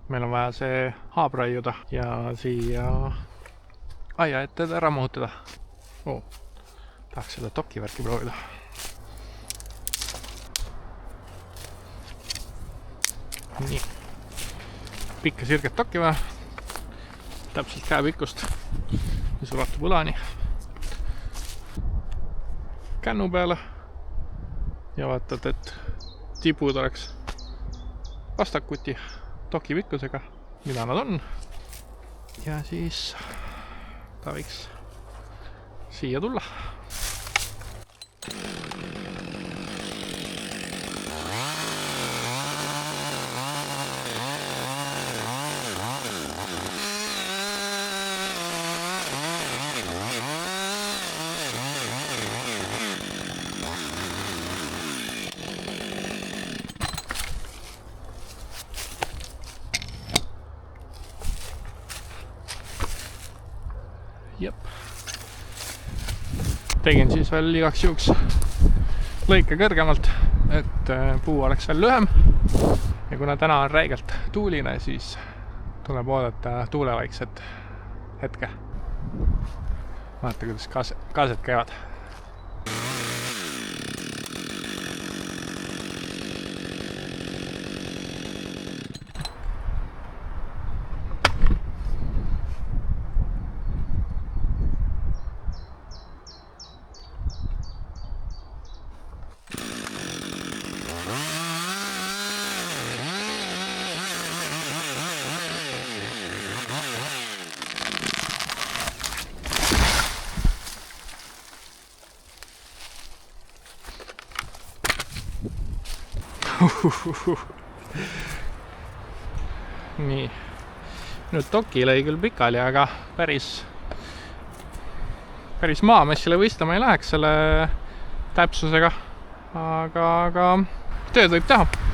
meil on vaja see haab raiuda ja siia aia ette ära muutuda. Tahaks seda dokivärki proovida. Nii. Pikka sirget dokki vaja. Täpselt käepikkust, mis ulatub õlani. Kännu peale. Ja vaatad, et tibud oleks vastakuti doki pikkusega, mida nad on. Ja siis ta võiks siia tulla. Jep. Tegin siis veel igaks juhuks lõike kõrgemalt, et puu oleks veel lühem. Ja kuna täna on räigelt tuuline, siis tuleb oodata tuulevaikset hetke. Vaata, kuidas kaased käivad. Nii. Nüüd doki lõi küll pikali, aga päris maamessile võistlema ei läheks selle täpsusega. Aga tööd võib teha.